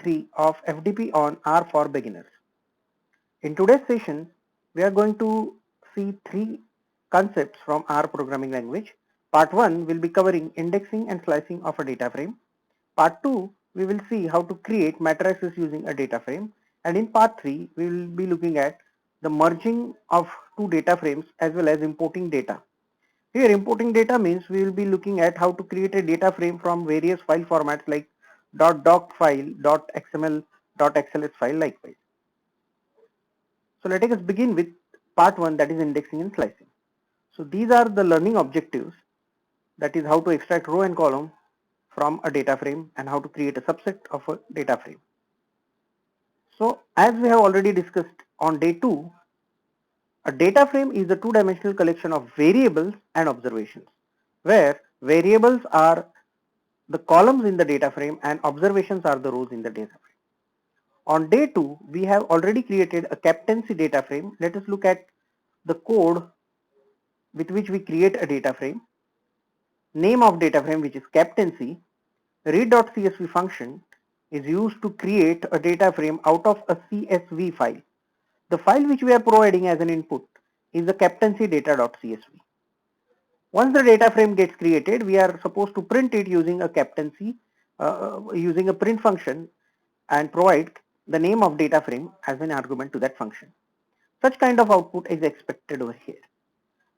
3 of FDP on R for beginners. In today's session, we are going to see three concepts from R programming language. Part 1 will be covering indexing and slicing of a data frame. Part 2, we will see how to create matrices using a data frame. And in part 3, we will be looking at the merging of two data frames as well as importing data. Here importing data means we will be looking at how to create a data frame from various file formats like .doc file, .xml, .xls file likewise. So let us begin with part 1, that is indexing and slicing. So these are the learning objectives, that is how to extract row and column from a data frame and how to create a subset of a data frame. So as we have already discussed on day 2, a data frame is a two-dimensional collection of variables and observations, where variables are the columns in the data frame and observations are the rows in the data frame. On day 2, we have already created a captaincy data frame. Let us look at the code with which we create a data frame. Name of data frame, which is captaincy. Read.csv function is used to create a data frame out of a CSV file. The file which we are providing as an input is the captaincy data.csv. Once the data frame gets created, we are supposed to print it using a captaincy, using a print function, and provide the name of data frame as an argument to that function. Such kind of output is expected over here.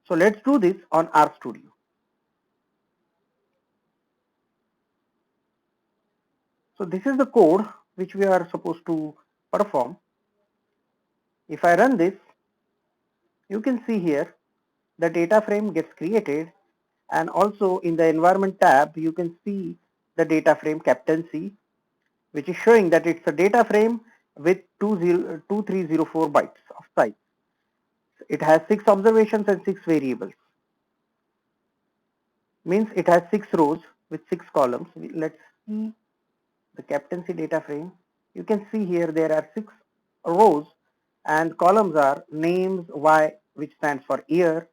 So let's do this on RStudio. So this is the code which we are supposed to perform. If I run this, you can see here the data frame gets created, and also in the environment tab you can see the data frame captaincy, which is showing that it's a data frame with 2304 bytes of size. It has 6 observations and 6 variables. Means it has 6 rows with 6 columns. Let's see the captaincy data frame. You can see here there are 6 rows and columns are names, Y, which stands for year,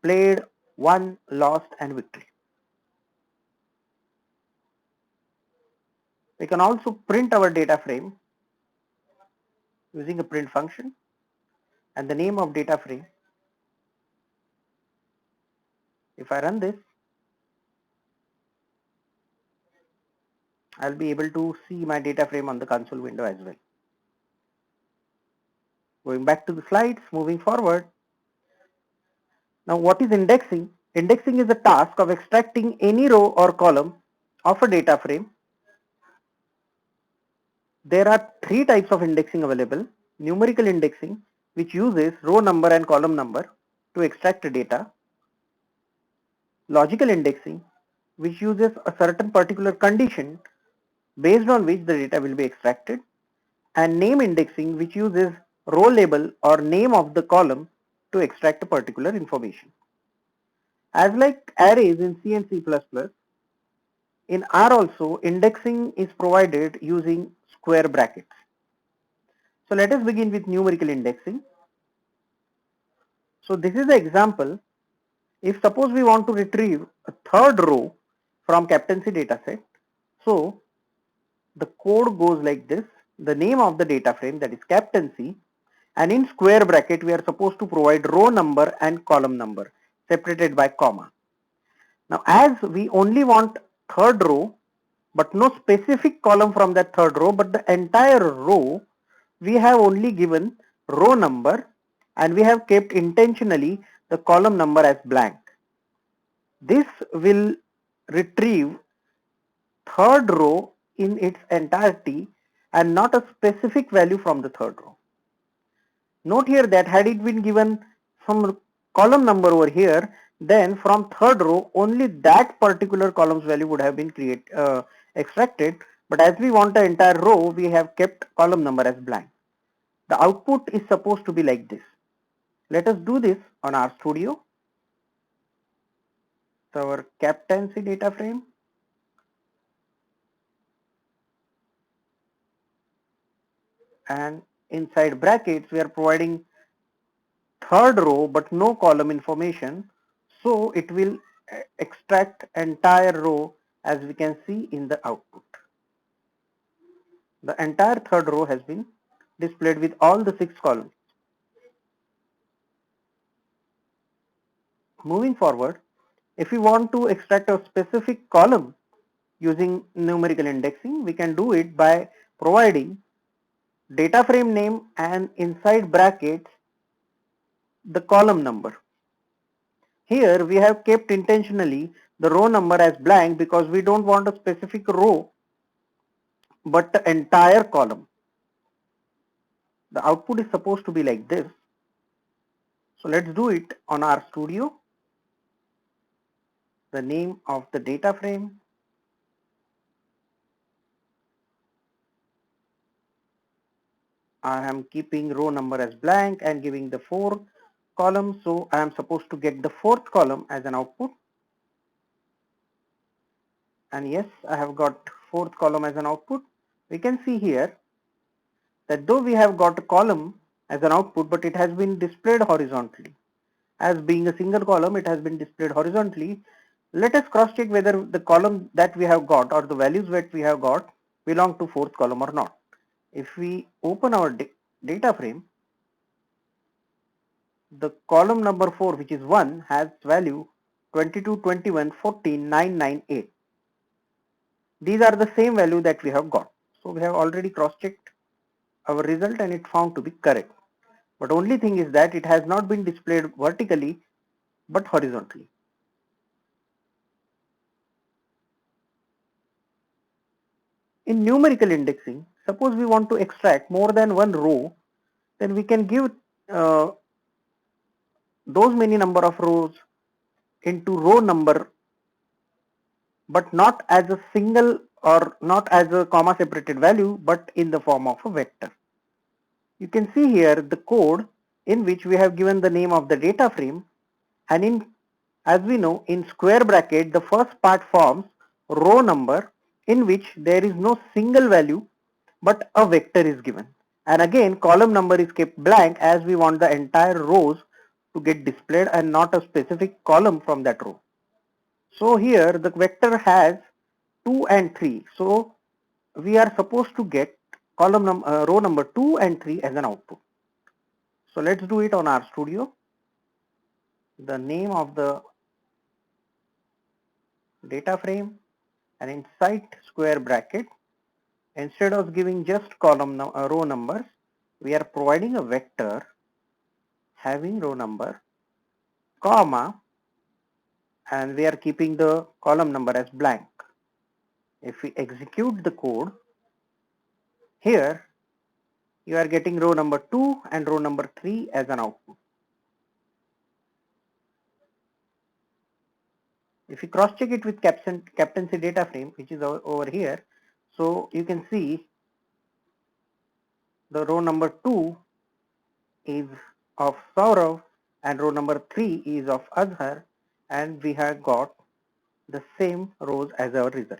played, won, lost, and victory. We can also print our data frame using a print function, and the name of data frame. If I run this, I'll be able to see my data frame on the console window as well. Going back to the slides, moving forward. Now what is indexing? Indexing is the task of extracting any row or column of a data frame. There are 3 types of indexing available. Numerical indexing, which uses row number and column number to extract data. Logical indexing, which uses a certain particular condition based on which the data will be extracted. And name indexing, which uses row label or name of the column to extract a particular information. As like arrays in C and C++, in R also indexing is provided using square brackets. So let us begin with numerical indexing. So this is the example. If suppose we want to retrieve a third row from captaincy dataset, so the code goes like this. The name of the data frame, that is captaincy, and in square bracket we are supposed to provide row number and column number separated by comma. Now as we only want third row but no specific column from that third row, but the entire row, we have only given row number and we have kept intentionally the column number as blank. This will retrieve third row in its entirety and not a specific value from the third row. Note here that had it been given some column number over here, then from third row only that particular column's value would have been extracted, but as we want the entire row, we have kept column number as blank. The output is supposed to be like this. Let us do this on RStudio. So our captaincy data frame. And inside brackets we are providing third row but no column information, so it will extract entire row as we can see in the output. The entire third row has been displayed with all the 6 columns. Moving forward, if we want to extract a specific column using numerical indexing, we can do it by providing data frame name and inside brackets the column number. Here we have kept intentionally the row number as blank because we don't want a specific row but the entire column. The output is supposed to be like this. So let's do it on RStudio. The name of the data frame, I am keeping row number as blank and giving the 4 columns. So I am supposed to get the 4th column as an output. And yes, I have got 4th column as an output. We can see here that though we have got a column as an output, but it has been displayed horizontally. As being a single column, it has been displayed horizontally. Let us cross check whether the column that we have got or the values that we have got belong to 4th column or not. If we open our data frame, the column number 4, which is 1, has value 22, 21, 14, 9, 9, 8. These are the same value that we have got. So we have already cross-checked our result and it found to be correct. But only thing is that it has not been displayed vertically but horizontally. In numerical indexing, suppose we want to extract more than one row, then we can give those many number of rows into row number, but not as a single or not as a comma separated value, but in the form of a vector. You can see here the code in which we have given the name of the data frame, and as we know, in square bracket the first part forms row number in which there is no single value but a vector is given, and again column number is kept blank as we want the entire rows to get displayed and not a specific column from that row. So here the vector has 2 and 3. So we are supposed to get row number 2 and 3 as an output. So let's do it on RStudio. The name of the data frame, and inside square bracket, instead of giving just row numbers, we are providing a vector having row number, comma, and we are keeping the column number as blank. If we execute the code, here you are getting row number 2 and row number 3 as an output. If you cross check it with captaincy data frame, which is over here, so you can see the row number 2 is of Saurav and row number 3 is of Azhar, and we have got the same rows as our result.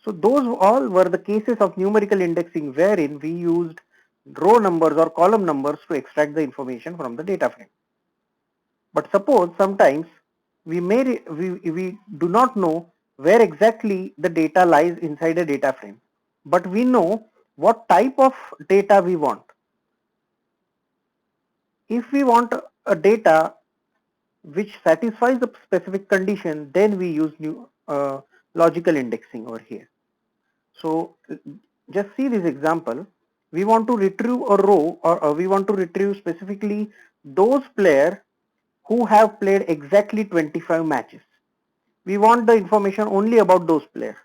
So those all were the cases of numerical indexing wherein we used row numbers or column numbers to extract the information from the data frame. But suppose sometimes we do not know where exactly the data lies inside a data frame, but we know what type of data we want. If we want a data which satisfies a specific condition, then we use logical indexing over here. So just see this example. We want to retrieve a row, or we want to retrieve specifically those players who have played exactly 25 matches. We want the information only about those players.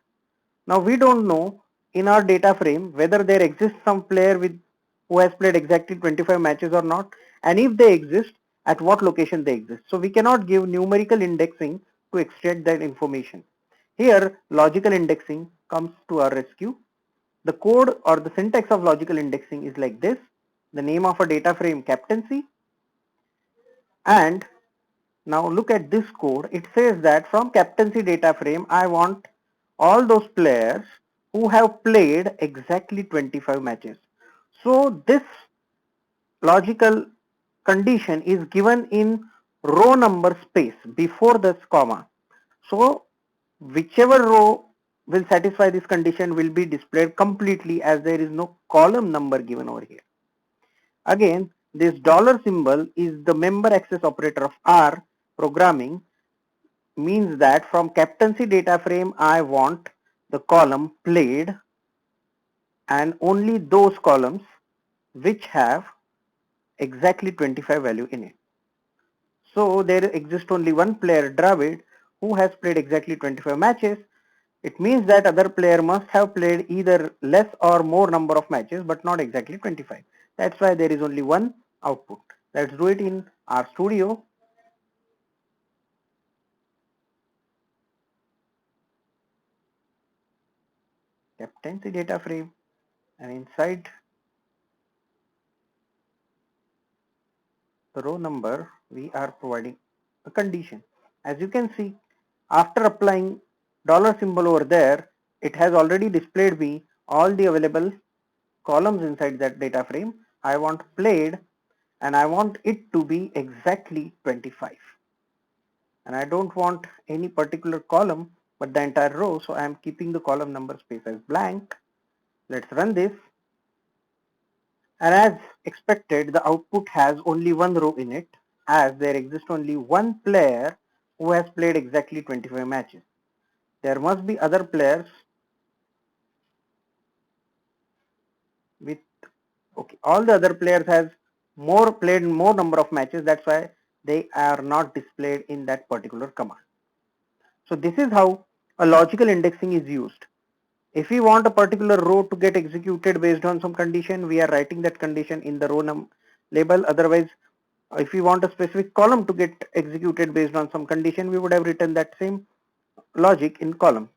Now we don't know in our data frame whether there exists some player who has played exactly 25 matches or not, and if they exist, at what location they exist. So we cannot give numerical indexing to extract that information. Here logical indexing comes to our rescue. The code or the syntax of logical indexing is like this: the name of a data frame captaincy, and now look at this code. It says that from captaincy data frame I want all those players who have played exactly 25 matches. So this logical condition is given in row number space before this comma. So whichever row will satisfy this condition will be displayed completely, as there is no column number given over here. Again, this dollar symbol is the member access operator of R programming, means that from captaincy data frame I want the column played and only those columns which have exactly 25 value in it. So there exists only one player, Dravid, who has played exactly 25 matches. It means that other player must have played either less or more number of matches, but not exactly 25. That's why there is only one output. Let's do it in RStudio. Captaincy data frame, and inside the row number we are providing a condition. As you can see, after applying dollar symbol over there, it has already displayed me all the available columns inside that data frame. I want played and I want it to be exactly 25, and I don't want any particular column but the entire row, so I am keeping the column number space as blank. Let's run this, and as expected the output has only one row in it, as there exists only one player who has played exactly 25 matches. There must be other players with, okay, all the other players has played more number of matches, that's why they are not displayed in that particular command. So this is how a logical indexing is used. If we want a particular row to get executed based on some condition, we are writing that condition in the row label. Otherwise, if we want a specific column to get executed based on some condition, we would have written that same logic in column.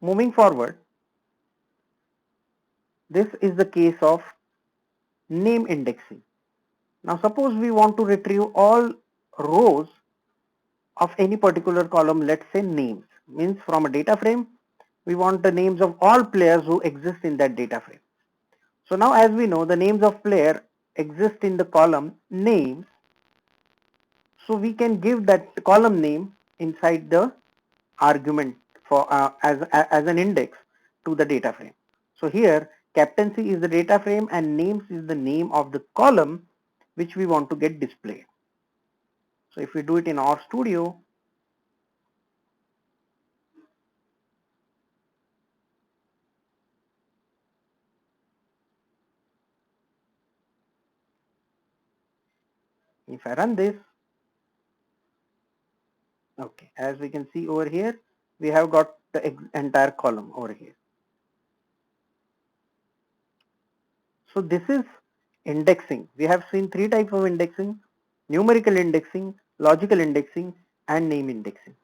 Moving forward, this is the case of name indexing. Now suppose we want to retrieve all rows of any particular column, let's say names, means from a data frame, we want the names of all players who exist in that data frame. So now as we know the names of player exist in the column names, so we can give that column name inside the argument for as an index to the data frame. So here captaincy is the data frame and names is the name of the column which we want to get displayed. So if we do it in RStudio, if I run this, okay, as we can see over here, we have got the entire column over here. So this is indexing. We have seen three types of indexing: numerical indexing, logical indexing, and name indexing.